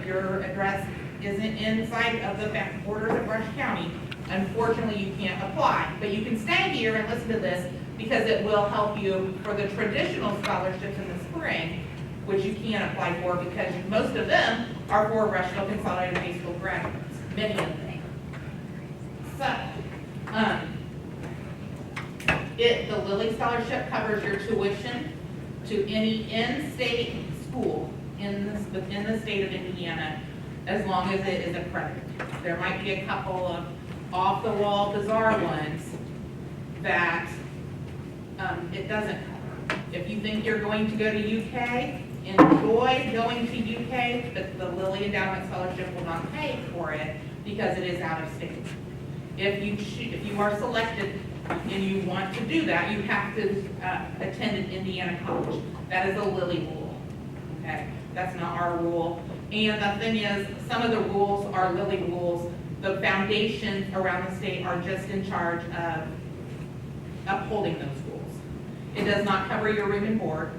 if your address isn't inside of the borders of Rush County, unfortunately you can't apply. But you can stay here and listen to this because it will help you for the traditional scholarships in the spring, which you can apply for because most of them are for Rushville Consolidated High School graduates, many of them. So, the Lilly Scholarship covers your tuition to any in-state school within the state of Indiana, as long as it is accredited. There might be a couple of off-the-wall bizarre ones that it doesn't cover. If you think you're going to go to UK, enjoy going to UK, but the Lilly Endowment Scholarship will not pay for it because it is out of state. If you are selected and you want to do that, you have to attend an Indiana college. That is a Lilly rule, okay? That's not our rule. And the thing is, some of the rules are Lilly rules. The foundations around the state are just in charge of upholding those rules. It does not cover your room and board.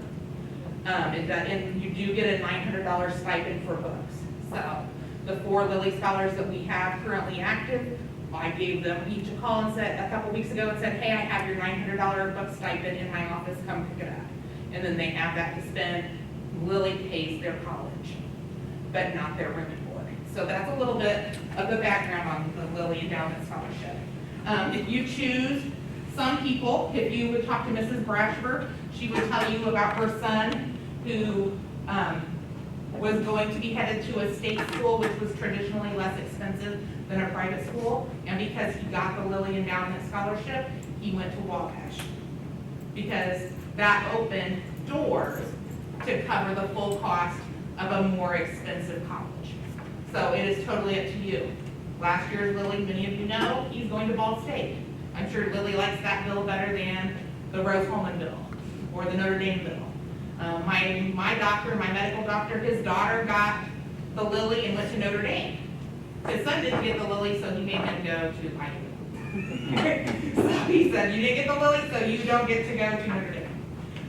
And you do get a $900 stipend for books. So the 4 Lilly scholars that we have currently active, I gave them each a call and said, a couple weeks ago, and said, hey, I have your $900 book stipend in my office, come pick it up. And then they have that to spend. Lilly pays their college, but not their room and board. So that's a little bit of the background on the Lilly Endowment Scholarship. If you choose, some people, if you would talk to Mrs. Brashford, she would tell you about her son who was going to be headed to a state school, which was traditionally less expensive than a private school. And because he got the Lilly Endowment Scholarship, he went to Wabash. Because that opened doors to cover the full cost of a more expensive college. So it is totally up to you. Last year's Lilly, many of you know, he's going to Ball State. I'm sure Lilly likes that bill better than the Rose-Hulman bill or the Notre Dame bill. My doctor, my medical doctor, his daughter got the Lilly and went to Notre Dame. His son didn't get the Lilly, so he made him go to IU. So he said, you didn't get the Lilly, so you don't get to go to Notre Dame.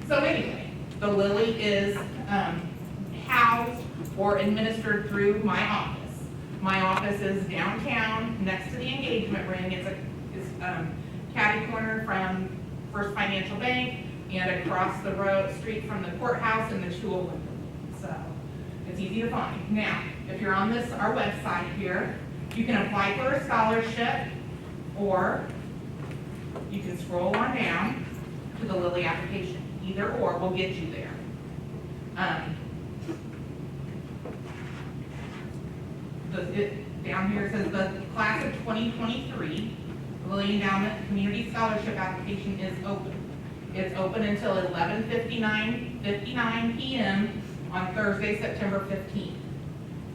So anyway, the Lilly is housed or administered through my office. My office is downtown, next to the engagement ring. It's catty corner from First Financial Bank and across the street from the courthouse and the 201. So it's easy to find. Now, if you're on our website here, you can apply for a scholarship, or you can scroll on down to the Lilly application. Either or will get you there. Down here it says the class of 2023 Lilly Endowment Community Scholarship application is open. It's open until 11:59 p.m. on Thursday, September 15th.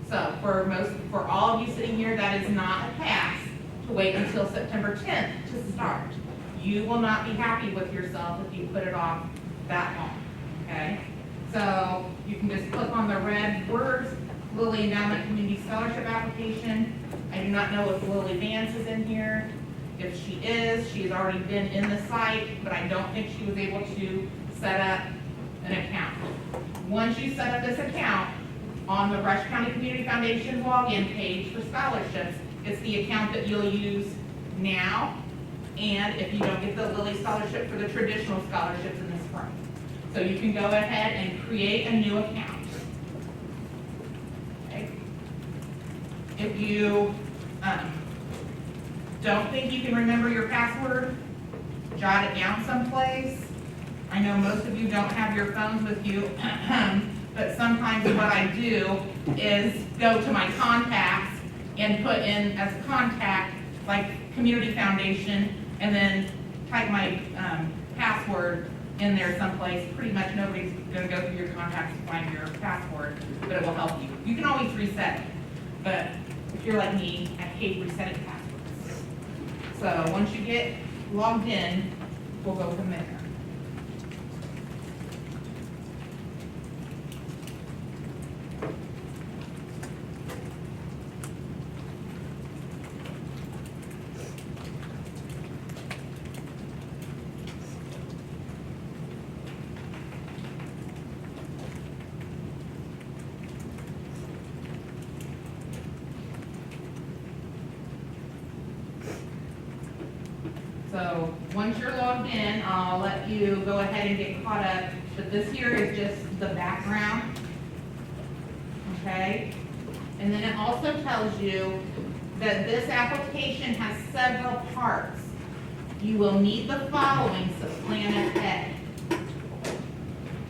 So for all of you sitting here, that is not a pass to wait until September 10th to start. You will not be happy with yourself if you put it off that long, okay? So you can just click on the red words, Lilly Endowment Community Scholarship application. I do not know if Lily Vance is in here. If she is, she's already been in the site, but I don't think she was able to set up an account. Once you set up this account, on the Rush County Community Foundation login page for scholarships, it's the account that you'll use now, and if you don't get the Lilly Scholarship for the traditional scholarships in the spring. So you can go ahead and create a new account. Okay. If you don't think you can remember your password, jot it down someplace. I know most of you don't have your phones with you, but sometimes what I do is go to my contacts and put in as a contact, like Community Foundation, and then type my password in there someplace. Pretty much nobody's going to go through your contacts to find your password, but it will help you. You can always reset it, but if you're like me, I hate resetting passwords. So once you get logged in, we'll go from there. So once you're logged in, I'll let you go ahead and get caught up, but this here is just the background, okay? And then it also tells you that this application has several parts. You will need the following to plan ahead.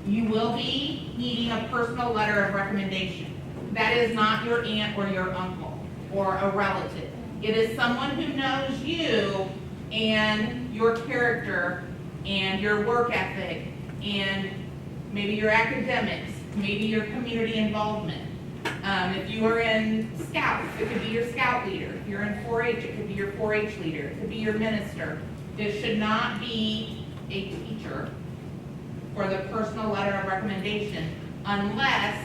You will be needing a personal letter of recommendation. That is not your aunt or your uncle or a relative. It is someone who knows you and your character and your work ethic and maybe your academics, maybe your community involvement. If you are in Scouts, it could be your Scout leader. If you're in 4-H, it could be your 4-H leader. It could be your minister. It should not be a teacher for the personal letter of recommendation unless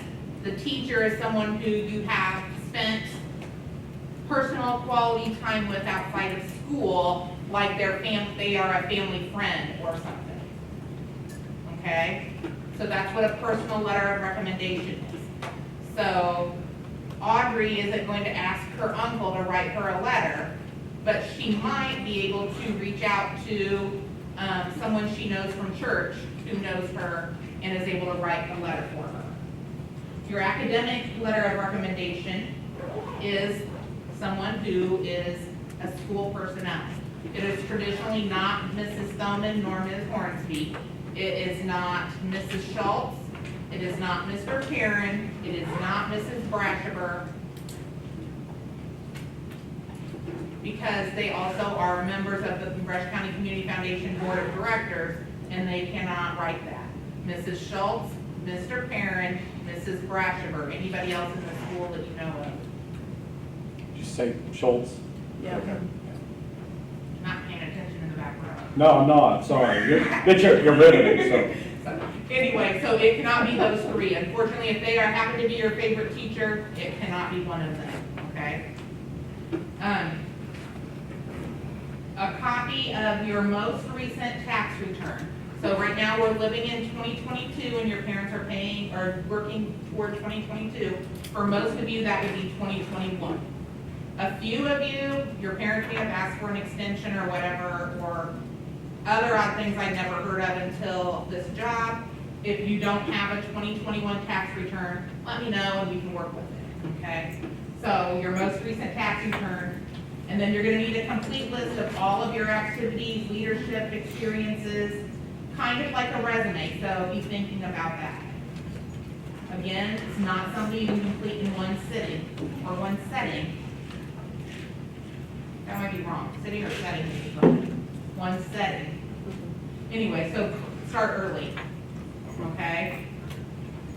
the teacher is someone who you have spent personal quality time with outside of school, like they are a family friend or something. Okay? So that's what a personal letter of recommendation is. So Audrey isn't going to ask her uncle to write her a letter, but she might be able to reach out to someone she knows from church who knows her and is able to write a letter for her. Your academic letter of recommendation is someone who is a school personnel. It is traditionally not Mrs. Thoman nor Ms. Hornsby. It is not Mrs. Schultz. It is not Mr. Karen. It is not Mrs. Brashaber. Because they also are members of the Brush County Community Foundation Board of Directors, and they cannot write that. Mrs. Schultz, Mr. Karen, Mrs. Brashaber, anybody else in the school that you know of. Did you say Schultz? Yeah. Okay. Not paying attention in the background. No, I'm not, sorry. You're riveting, so. Anyway, so it cannot be those three. Unfortunately, if they happen to be your favorite teacher, it cannot be one of them, okay? A copy of your most recent tax return. So right now, we're living in 2022, and your parents are paying or working toward 2022. For most of you, that would be 2021. A few of you, your parents may have asked for an extension or whatever, or other odd things I'd never heard of until this job. If you don't have a 2021 tax return, let me know and we can work with it, okay? So your most recent tax return, and then you're gonna need a complete list of all of your activities, leadership experiences, kind of like a resume, so be thinking about that. Again, it's not something you can complete in one sitting or one setting. That might be wrong, sitting or setting, one setting. Anyway, so start early, okay?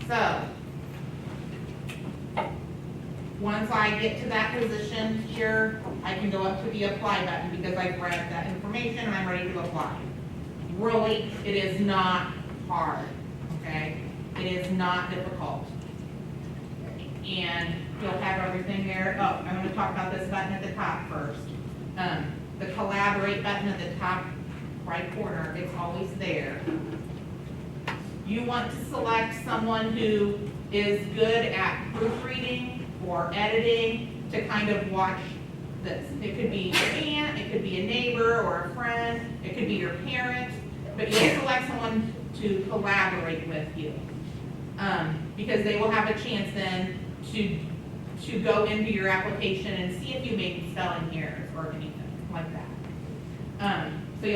So, once I get to that position here, I can go up to the apply button because I've read that information and I'm ready to apply. Really, it is not hard, okay? It is not difficult. And you'll have everything there. Oh, I'm gonna talk about this button at the top first. The collaborate button at the top right corner, it's always there. You want to select someone who is good at proofreading or editing to kind of watch this. It could be your aunt, it could be a neighbor or a friend, it could be your parent, but you'll select someone to collaborate with you. Because they will have a chance then to go into your application and see if you made spelling errors or anything like that. So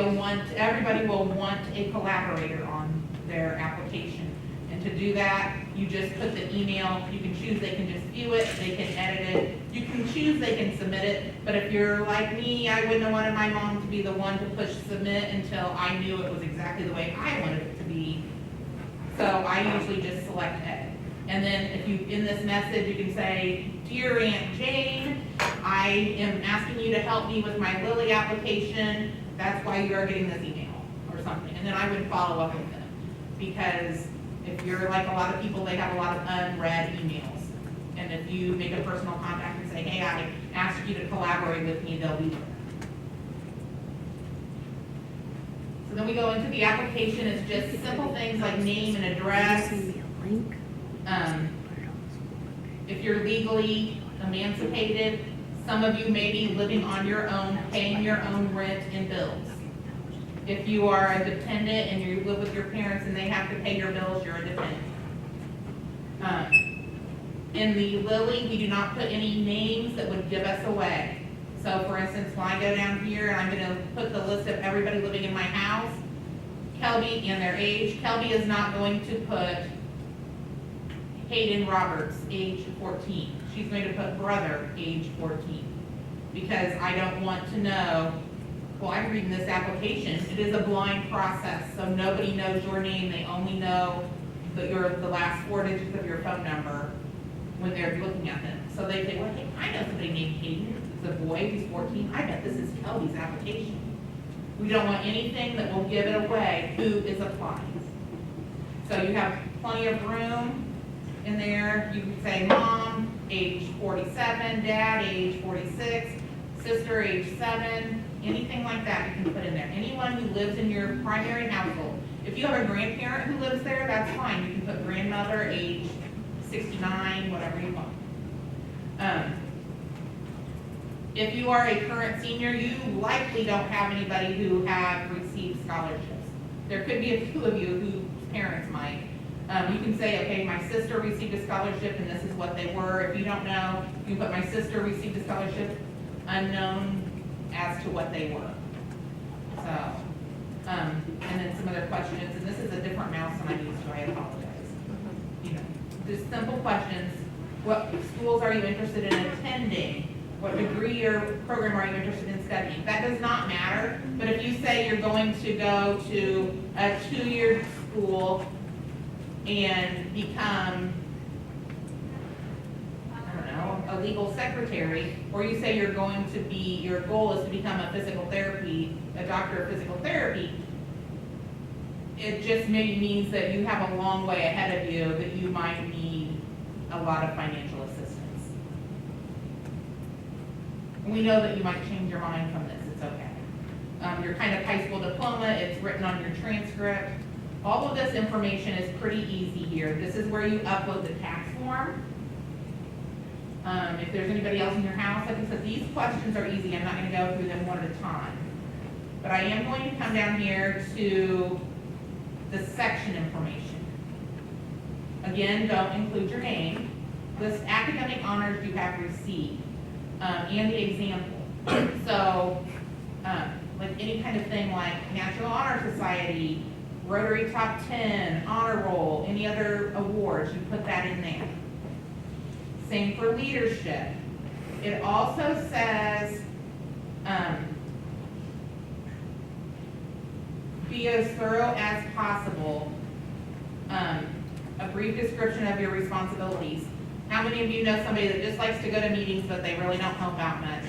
everybody will want a collaborator on their application. And to do that, you just put the email, you can choose they can just view it, they can edit it, you can choose they can submit it, but if you're like me, I wouldn't have wanted my mom to be the one to push submit until I knew it was exactly the way I wanted it to be. So I usually just select edit. And then if you, in this message, you can say, "Dear Aunt Jane, I am asking you to help me with my Lilly application. That's why you are getting this email," or something. And then I would follow up with them. Because if you're like a lot of people, they have a lot of unread emails. And if you make a personal contact and say, "Hey, I asked you to collaborate with me," they'll be there. So then we go into the application. It's just simple things like name and address. If you're legally emancipated, some of you may be living on your own, paying your own rent and bills. If you are a dependent and you live with your parents and they have to pay your bills, you're a dependent. In the Lilly, we do not put any names that would give us away. So for instance, when I go down here and I'm gonna put the list of everybody living in my house, Kelby and their age, Kelby is not going to put Hayden Roberts, age 14. She's going to put brother, age 14. Because I don't want to know, well, I'm reading this application, it is a blind process, so nobody knows your name, they only know the last 4 digits of your phone number when they're looking at them. So they say, well, hey, I know somebody named Hayden, it's a boy who's 14, I bet this is Kelby's application. We don't want anything that will give it away who is applying. So you have plenty of room in there. You can say mom, age 47, dad, age 46, sister, age 7, anything like that you can put in there. Anyone who lives in your primary household. If you have a grandparent who lives there, that's fine. You can put grandmother, age 69, whatever you want. If you are a current senior, you likely don't have anybody who have received scholarships. There could be a few of you whose parents might. You can say, okay, my sister received a scholarship and this is what they were. If you don't know, you can put my sister received a scholarship, unknown as to what they were. So, and then some other questions, and this is a different mouse than I used, so I apologize. You know, just simple questions. What schools are you interested in attending? What degree or program are you interested in studying? That does not matter, but if you say you're going to go to a 2-year school and become, I don't know, a legal secretary, or you say you're going to be, your goal is to become a doctor of physical therapy, it just maybe means that you have a long way ahead of you, that you might need a lot of financial assistance. We know that you might change your mind from this, it's okay. Your kind of high school diploma, it's written on your transcript. All of this information is pretty easy here. This is where you upload the tax form. If there's anybody else in your house, like I said, these questions are easy. I'm not gonna go through them one at a time. But I am going to come down here to the section information. Again, don't include your name. List academic honors you have received. And the example. So, like any kind of thing like National Honor Society, Rotary Top 10, Honor Roll, any other awards, you put that in there. Same for leadership. It also says, be as thorough as possible. A brief description of your responsibilities. How many of you know somebody that just likes to go to meetings, but they really don't help out much?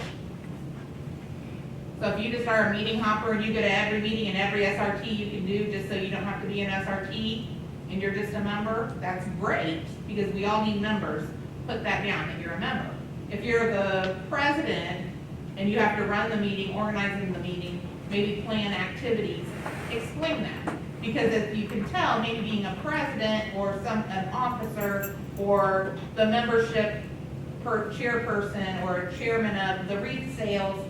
So if you just are a meeting hopper and you go to every meeting and every SRT you can do just so you don't have to be an SRT and you're just a member, that's great, because we all need members. Put that down that you're a member. If you're the president and you have to run the meeting, organizing the meeting, maybe plan activities, explain that. Because as you can tell, maybe being a president or an officer or the membership chairperson or chairman of the wreath sales,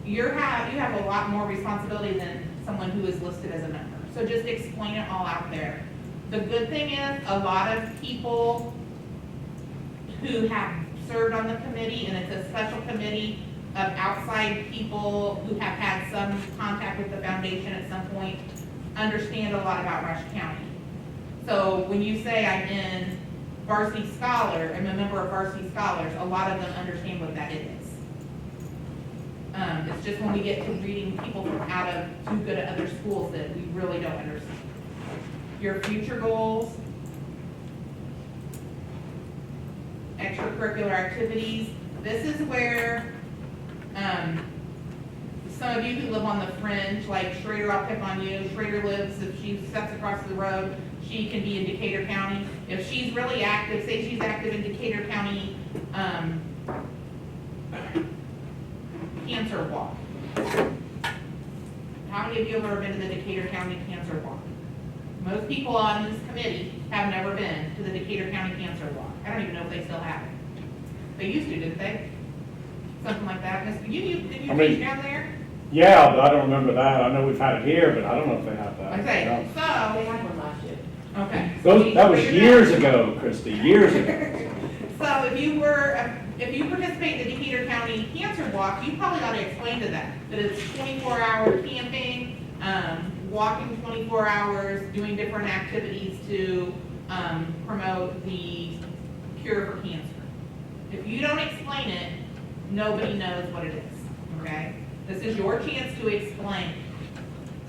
you have a lot more responsibility than someone who is listed as a member. So just explain it all out there. The good thing is a lot of people who have served on the committee, and it's a special committee of outside people who have had some contact with the foundation at some point, understand a lot about Rush County. So when you say I'm in Varsity Scholar, I'm a member of Varsity Scholars, a lot of them understand what that is. It's just when we get to reading people from out of too good at other schools that we really don't understand. Your future goals, extracurricular activities. This is where some of you who live on the fringe, like Schrader, I'll pick on you. Schrader lives, if she steps across the road, she can be in Decatur County. If she's really active, say she's active in Decatur County Cancer Walk. How many of you have ever been to the Decatur County Cancer Walk? Most people on this committee have never been to the Decatur County Cancer Walk. I don't even know if they still have it. They used to, didn't they? Something like that. Did you teach down there? Yeah, but I don't remember that. I know we've had it here, but I don't know if they have that. Okay, No. They so, had one last year. okay. That was years ago, Christie, years ago. So if you participate in the Decatur County Cancer Walk, you probably ought to explain to them that it's 24-hour camping, walking 24 hours, doing different activities to promote the cure for cancer. If you don't explain it, nobody knows what it is, okay? This is your chance to explain.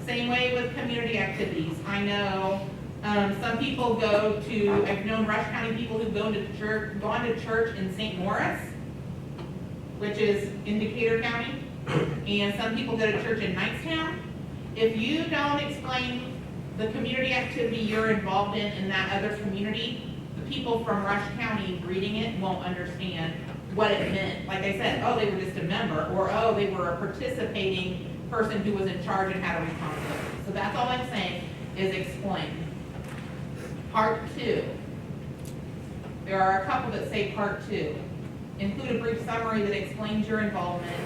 Same way with community activities. I know some people go to, I've known Rush County people who've gone to church in St. Morris, which is in Decatur County, and some people go to church in Knightstown. If you don't explain the community activity you're involved in that other community, the people from Rush County reading it won't understand what it meant. Like I said, oh, they were just a member, or oh, they were a participating person who was in charge and had a responsibility. So that's all I'm saying is explain. Part 2. There are a couple that say part 2. Include a brief summary that explains your involvement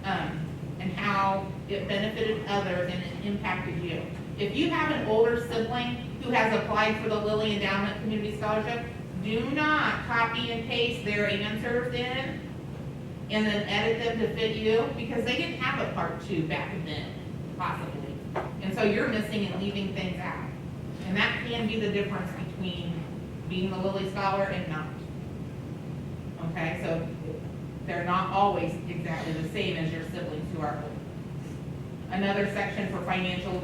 and how it benefited others and it impacted you. If you have an older sibling who has applied for the Lilly Endowment Community Scholarship, do not copy and paste their answers in and then edit them to fit you, because they didn't have a part 2 back then, possibly. And so you're missing and leaving things out. And that can be the difference between being the Lilly Scholar and not. Okay, so they're not always exactly the same as your siblings who are older. Another section for financial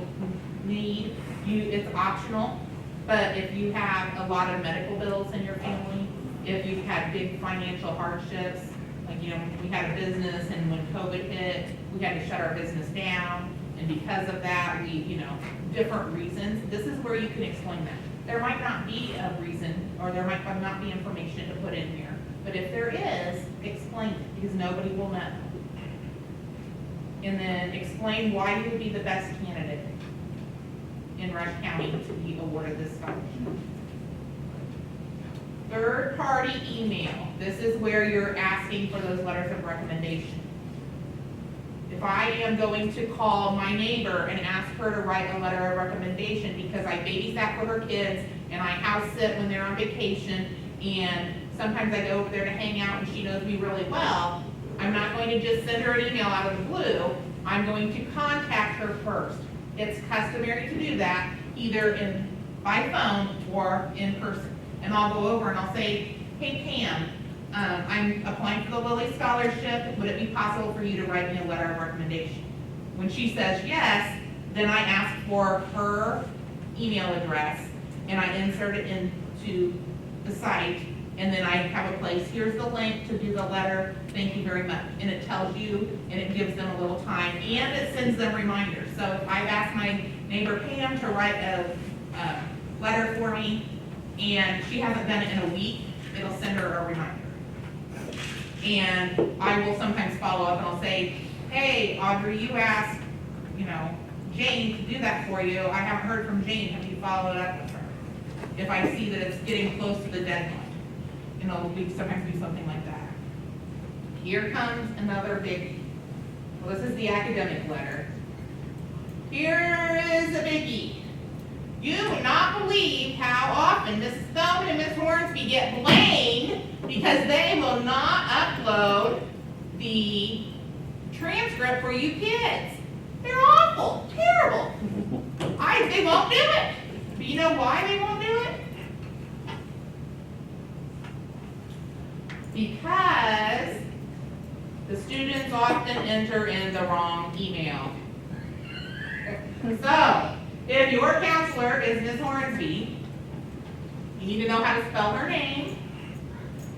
need, it's optional, but if you have a lot of medical bills in your family, if you've had big financial hardships, like, you know, we had a business and when COVID hit, we had to shut our business down, and because of that, we, you know, different reasons, this is where you can explain that. There might not be a reason, or there might not be information to put in here, but if there is, explain it, because nobody will know. And then explain why you would be the best candidate in Rush County to be awarded this scholarship. Third-party email. This is where you're asking for those letters of recommendation. If I am going to call my neighbor and ask her to write a letter of recommendation because I babysat for her kids and I house sit when they're on vacation and sometimes I go over there to hang out and she knows me really well, I'm not going to just send her an email out of the blue. I'm going to contact her first. It's customary to do that either by phone or in person. And I'll go over and I'll say, hey Pam, I'm applying for the Lilly Scholarship. Would it be possible for you to write me a letter of recommendation? When she says yes, then I ask for her email address and I insert it into the site, and then I have a place, here's the link to do the letter, thank you very much. And it tells you, and it gives them a little time, and it sends them reminders. So if I've asked my neighbor Pam to write a letter for me, and she hasn't done it in a week, it'll send her a reminder. And I will sometimes follow up and I'll say, hey, Audrey, you asked, you know, Jane to do that for you. I haven't heard from Jane. Have you followed up with her? If I see that it's getting close to the deadline. And it'll sometimes be something like that. Here comes another biggie. Well, this is the academic letter. Here is a biggie. You would not believe how often Mrs. Thoman and Ms. Hornsby get blamed because they will not upload the transcript for you kids. They're awful, terrible. They won't do it. But you know why they won't do it? Because the students often enter in the wrong email. So, if your counselor is Ms. Hornsby, you need to know how to spell her name.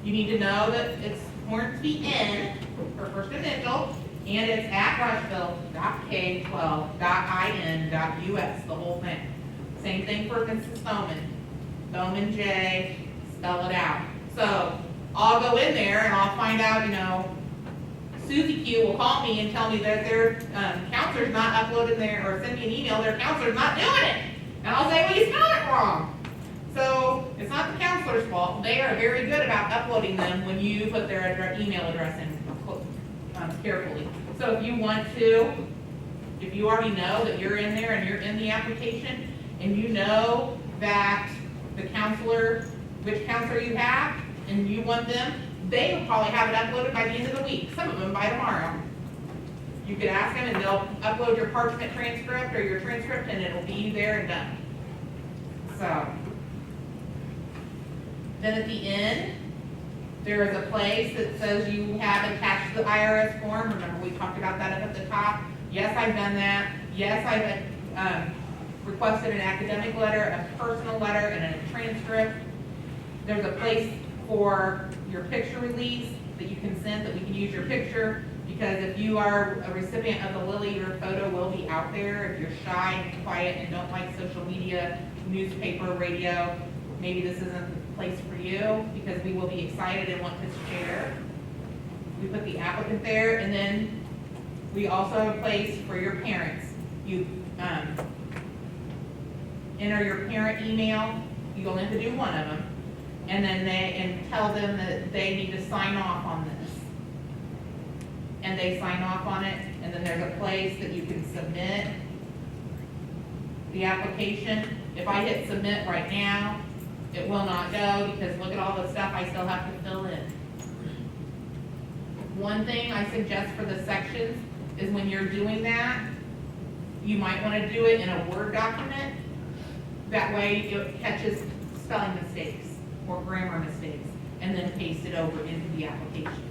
You need to know that it's Hornsby N, her first initial, and it's at rushville.k12.in.us, the whole thing. Same thing for Mrs. Thoman. Thoman J, spell it out. So, I'll go in there and I'll find out, you know, Susie Q will call me and tell me that their counselor's not uploading there, or send me an email, their counselor's not doing it. And I'll say, well, you spelled it wrong. So it's not the counselor's fault. They are very good about uploading them when you put their email address in carefully. So if you want to, if you already know that you're in there and you're in the application, and you know that the counselor, which counselor you have, and you want them, they will probably have it uploaded by the end of the week, some of them by tomorrow. You could ask them and they'll upload your parchment transcript or your transcript and it'll be there and done. So, then at the end, there is a place that says you have attached the IRS form. Remember we talked about that up at the top? Yes, I've done that. Yes, I've requested an academic letter, a personal letter, and a transcript. There's a place for your picture release that you can send, that we can use your picture, because if you are a recipient of the Lilly, your photo will be out there. If you're shy and quiet and don't like social media, newspaper, radio, maybe this isn't the place for you, because we will be excited and want to share. We put the applicant there, and then we also have a place for your parents. You enter your parent email, you only have to do one of them, and then tell them that they need to sign off on this. And they sign off on it, and then there's a place that you can submit the application. If I hit submit right now, it will not go, because look at all the stuff I still have to fill in. One thing I suggest for the sections is when you're doing that, you might want to do it in a Word document. That way it catches spelling mistakes or grammar mistakes, and then paste it over into the application.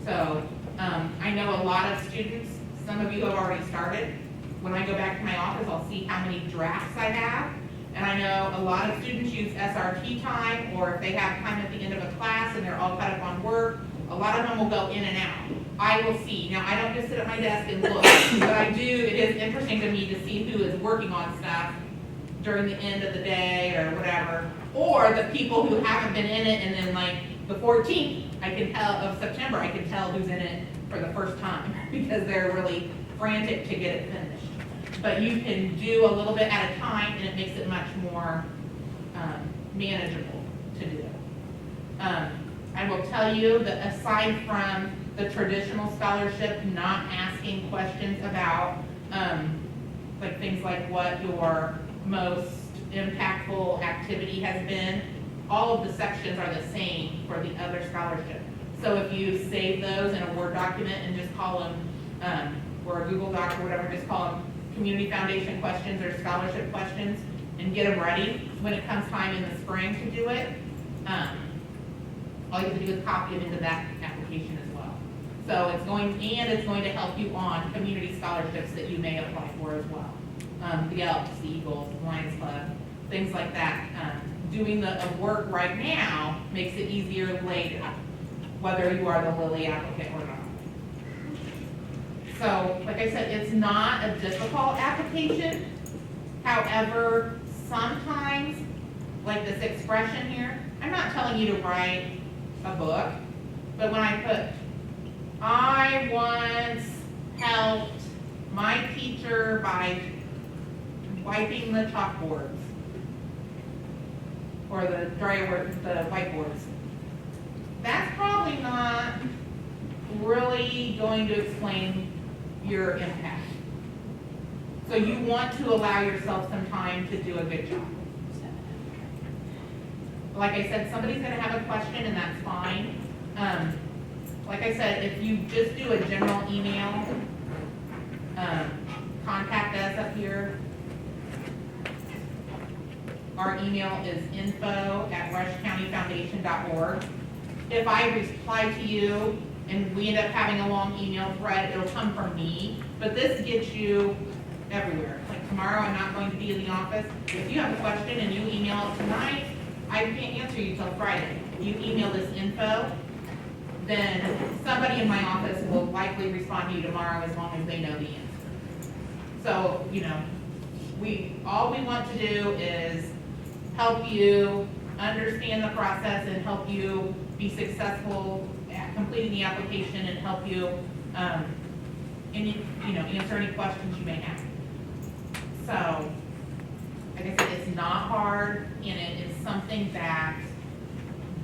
So, I know a lot of students, some of you have already started. When I go back to my office, I'll see how many drafts I have. And I know a lot of students use SRT time, or if they have time at the end of a class and they're all caught up on work, a lot of them will go in and out. I will see. Now, I don't just sit at my desk and look, but I do, it is interesting to me to see who is working on stuff during the end of the day or whatever, or the people who haven't been in it, and then like the 14th, I can tell, of September, I can tell who's in it for the first time, because they're really frantic to get it finished. But you can do a little bit at a time, and it makes it much more manageable to do. I will tell you that aside from the traditional scholarship, not asking questions about like things like what your most impactful activity has been, all of the sections are the same for the other scholarship. So if you save those in a Word document and just call them, or a Google Doc or whatever, just call them Community Foundation questions or scholarship questions, and get them ready when it comes time in the spring to do it, all you have to do is copy them into that application as well. So it's going to help you on community scholarships that you may apply for as well. The Elks, the Eagles, the Lions Club, things like that. Doing the work right now makes it easier later, whether you are the Lilly applicant or not. So, like I said, it's not a difficult application. However, sometimes, like this expression here, I'm not telling you to write a book, but when I put, I once helped my teacher by wiping the chalkboards, or the whiteboards, that's probably not really going to explain your impact. So you want to allow yourself some time to do a good job. Like I said, somebody's gonna have a question, and that's fine. Like I said, if you just do a general email, contact us up here. Our email is info@rushcountyfoundation.org. If I reply to you and we end up having a long email thread, it'll come from me, but this gets you everywhere. Like tomorrow, I'm not going to be in the office. If you have a question and you email it tonight, I can't answer you till Friday. If you email this info, then somebody in my office will likely respond to you tomorrow as long as they know the answer. So, you know, all we want to do is help you understand the process and help you be successful at completing the application, and help you, answer any questions you may have. So, like I said, it's not hard, and it is something that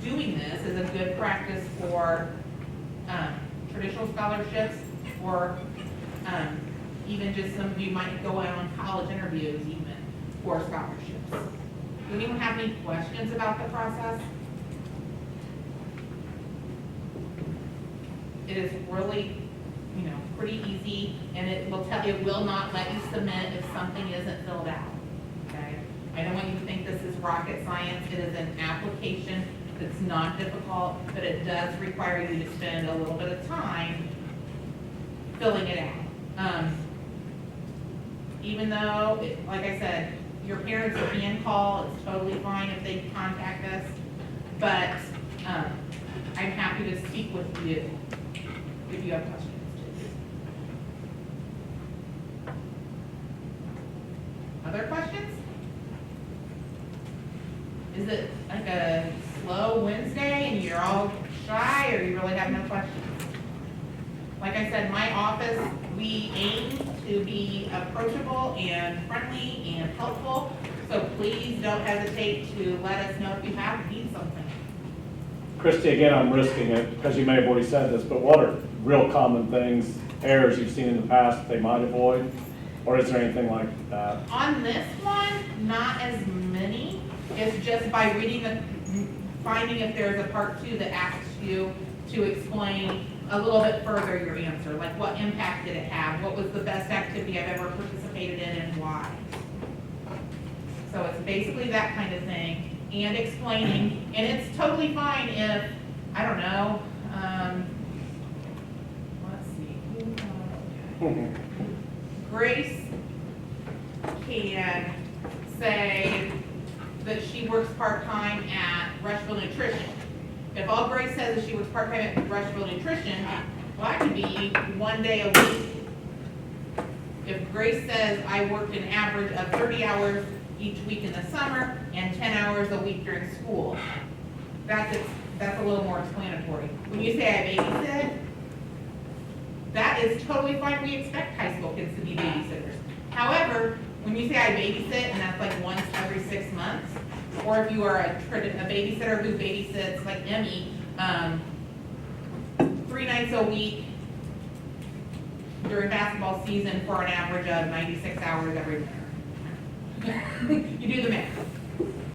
doing this is a good practice for traditional scholarships, or even just some of you might go out on college interviews even for scholarships. Does anyone have any questions about the process? It is really, pretty easy, and it will not let you submit if something isn't filled out, okay? I don't want you to think this is rocket science. It is an application that's not difficult, but it does require you to spend a little bit of time filling it out. Even though, like I said, your parents can call, it's totally fine if they contact us, but I'm happy to speak with you if you have questions. Other questions? Is it like a slow Wednesday and you're all shy, or you really have no questions? Like I said, my office, we aim to be approachable and friendly and helpful, so please don't hesitate to let us know if you need something. Christy, again, I'm risking it, because you may have already said this, but what are real common things, errors you've seen in the past they might avoid? Or is there anything like that? On this one, not as many. It's just by reading finding if there's a part 2 that asks you to explain a little bit further your answer, like what impact did it have? What was the best activity I've ever participated in and why? So it's basically that kind of thing, and explaining, and it's totally fine if, I don't know, let's see. Grace can say that she works part-time at Rushville Nutrition. If all Grace says is she works part-time at Rushville Nutrition, well, that could be 1 day a week. If Grace says I worked an average of 30 hours each week in the summer and 10 hours a week during school, that's a little more explanatory. When you say I babysit, that is totally fine. We expect high school kids to be babysitters. However, when you say I babysit, and that's like once every 6 months, or if you are a babysitter who babysits, like Emmy, 3 nights a week during basketball season for an average of 96 hours every winter. You do the math.